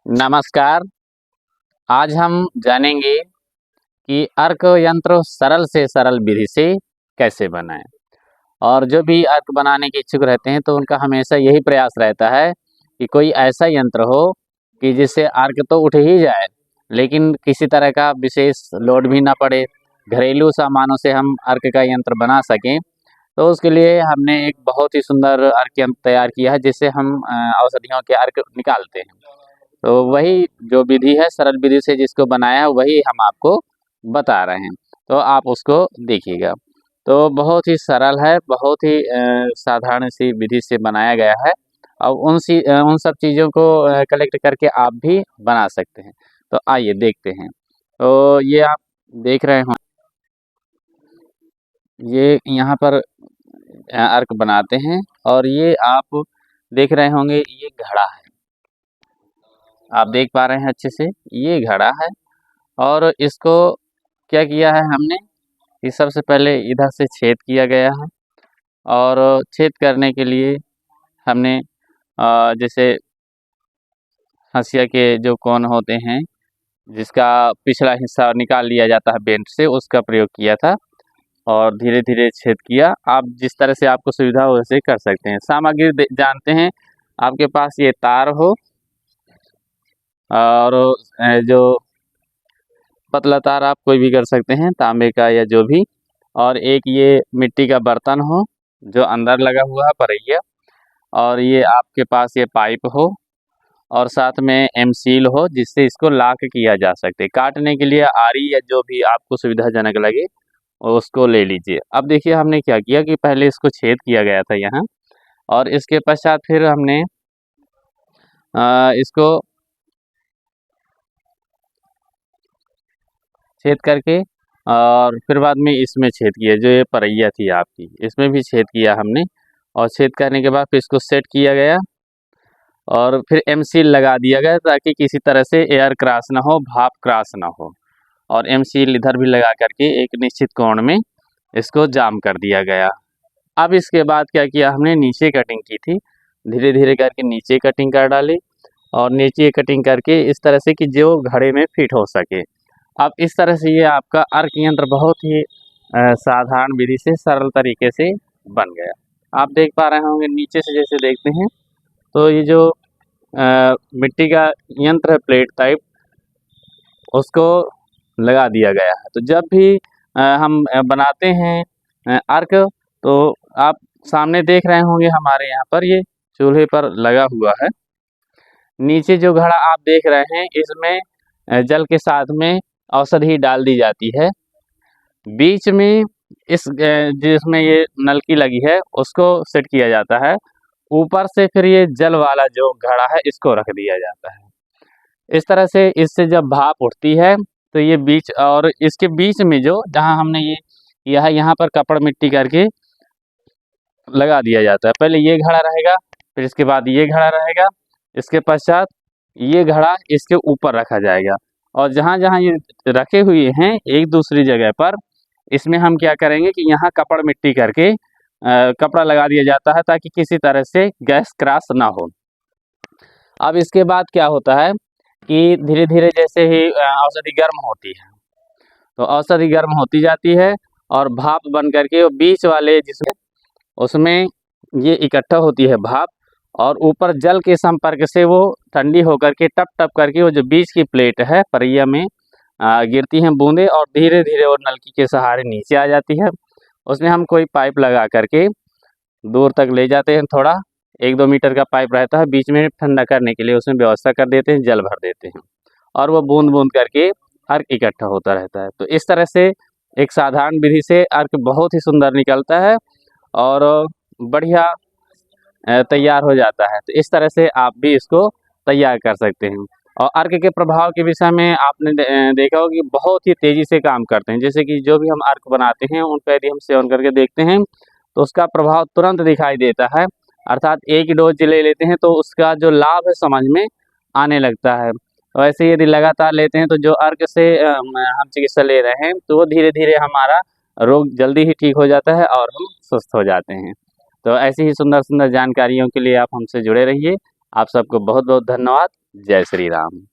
नमस्कार। आज हम जानेंगे कि अर्क यंत्र सरल से सरल विधि से कैसे बनाएं। और जो भी अर्क बनाने के इच्छुक रहते हैं तो उनका हमेशा यही प्रयास रहता है कि कोई ऐसा यंत्र हो कि जिससे अर्क तो उठ ही जाए, लेकिन किसी तरह का विशेष लोड भी ना पड़े, घरेलू सामानों से हम अर्क का यंत्र बना सकें। तो उसके लिए हमने एक बहुत ही सुंदर अर्क यंत्र तैयार किया है, जिससे हम औषधियों के अर्क निकालते हैं। तो वही जो विधि है, सरल विधि से जिसको बनाया है, वही हम आपको बता रहे हैं। तो आप उसको देखिएगा। तो बहुत ही सरल है, बहुत ही साधारण सी विधि से बनाया गया है। अब उन सब चीज़ों को कलेक्ट करके आप भी बना सकते हैं। तो आइए देखते हैं। तो ये आप देख रहे हो, ये यहाँ पर अर्क बनाते हैं। और ये आप देख रहे होंगे, ये घड़ा है। आप देख पा रहे हैं अच्छे से, ये घड़ा है। और इसको क्या किया है हमने, कि सबसे पहले इधर से छेद किया गया है। और छेद करने के लिए हमने जैसे हंसिया के जो कोन होते हैं, जिसका पिछला हिस्सा निकाल लिया जाता है बेंट से, उसका प्रयोग किया था। और धीरे धीरे छेद किया। आप जिस तरह से आपको सुविधा हो वैसे कर सकते हैं। सामग्री जानते हैं, आपके पास ये तार हो, और जो पतला तार आप कोई भी कर सकते हैं, तांबे का या जो भी। और एक ये मिट्टी का बर्तन हो जो अंदर लगा हुआ है परैया। और ये आपके पास ये पाइप हो, और साथ में एम सील हो, जिससे इसको लॉक किया जा सके। काटने के लिए आरी या जो भी आपको सुविधाजनक लगे उसको ले लीजिए। अब देखिए हमने क्या किया कि पहले इसको छेद किया गया था यहाँ, और इसके पश्चात फिर हमने इसको छेद करके, और फिर बाद में इसमें छेद किया, जो ये परैया थी आपकी, इसमें भी छेद किया हमने। और छेद करने के बाद फिर इसको सेट किया गया, और फिर एम सील लगा दिया गया, ताकि किसी तरह से एयर क्रॉस ना हो, भाप क्रॉस ना हो। और एम सील इधर भी लगा करके एक निश्चित कोण में इसको जाम कर दिया गया। अब इसके बाद क्या किया हमने, नीचे कटिंग की थी। धीरे धीरे करके नीचे कटिंग कर डाली, और नीचे कटिंग करके इस तरह से कि जो घड़े में फिट हो सके। अब इस तरह से ये आपका अर्क यंत्र बहुत ही साधारण विधि से सरल तरीके से बन गया। आप देख पा रहे होंगे, नीचे से जैसे देखते हैं तो ये जो मिट्टी का यंत्र है, प्लेट टाइप, उसको लगा दिया गया है। तो जब भी हम बनाते हैं अर्क, तो आप सामने देख रहे होंगे हमारे यहाँ पर ये चूल्हे पर लगा हुआ है। नीचे जो घड़ा आप देख रहे हैं, इसमें जल के साथ में औषधि डाल दी जाती है। बीच में इस जिसमें ये नलकी लगी है, उसको सेट किया जाता है। ऊपर से फिर ये जल वाला जो घड़ा है, इसको रख दिया जाता है। इस तरह से इससे जब भाप उठती है, तो ये बीच, और इसके बीच में जो जहाँ हमने ये यहाँ पर कपड़ मिट्टी करके लगा दिया जाता है। पहले ये घड़ा रहेगा, फिर इसके बाद ये घड़ा रहेगा, इसके पश्चात ये घड़ा इसके ऊपर रखा जाएगा। और जहाँ जहाँ ये रखे हुए हैं एक दूसरी जगह पर, इसमें हम क्या करेंगे कि यहाँ कपड़ मिट्टी करके कपड़ा लगा दिया जाता है, ताकि किसी तरह से गैस क्रॉस ना हो। अब इसके बाद क्या होता है कि धीरे धीरे जैसे ही औषधि गर्म होती है, तो औषधि गर्म होती जाती है, और भाप बन करके वो बीच वाले जिसमें उसमें ये इकट्ठा होती है भाप। और ऊपर जल के संपर्क से वो ठंडी होकर के टप टप करके वो जो बीच की प्लेट है परैया में गिरती हैं बूंदें, और धीरे धीरे वो नलकी के सहारे नीचे आ जाती है। उसमें हम कोई पाइप लगा करके दूर तक ले जाते हैं। थोड़ा 1-2 मीटर का पाइप रहता है, बीच में ठंडा करने के लिए उसमें व्यवस्था कर देते हैं, जल भर देते हैं, और वो बूंद बूंद करके अर्क इकट्ठा होता रहता है। तो इस तरह से एक साधारण विधि से अर्क बहुत ही सुंदर निकलता है, और बढ़िया तैयार हो जाता है। तो इस तरह से आप भी इसको तैयार कर सकते हैं। और अर्क के प्रभाव के विषय में आपने देखा होगा कि बहुत ही तेज़ी से काम करते हैं। जैसे कि जो भी हम अर्क बनाते हैं, उनका यदि हम सेवन करके देखते हैं, तो उसका प्रभाव तुरंत दिखाई देता है। अर्थात एक डोज ले लेते हैं तो उसका जो लाभ है समझ में आने लगता है। तो ऐसे यदि लगातार लेते हैं, तो जो अर्क से हम चिकित्सा ले रहे हैं, तो वो धीरे धीरे हमारा रोग जल्दी ही ठीक हो जाता है, और हम स्वस्थ हो जाते हैं। तो ऐसी ही सुंदर सुंदर जानकारियों के लिए आप हमसे जुड़े रहिए। आप सबको बहुत बहुत धन्यवाद। जय श्री राम।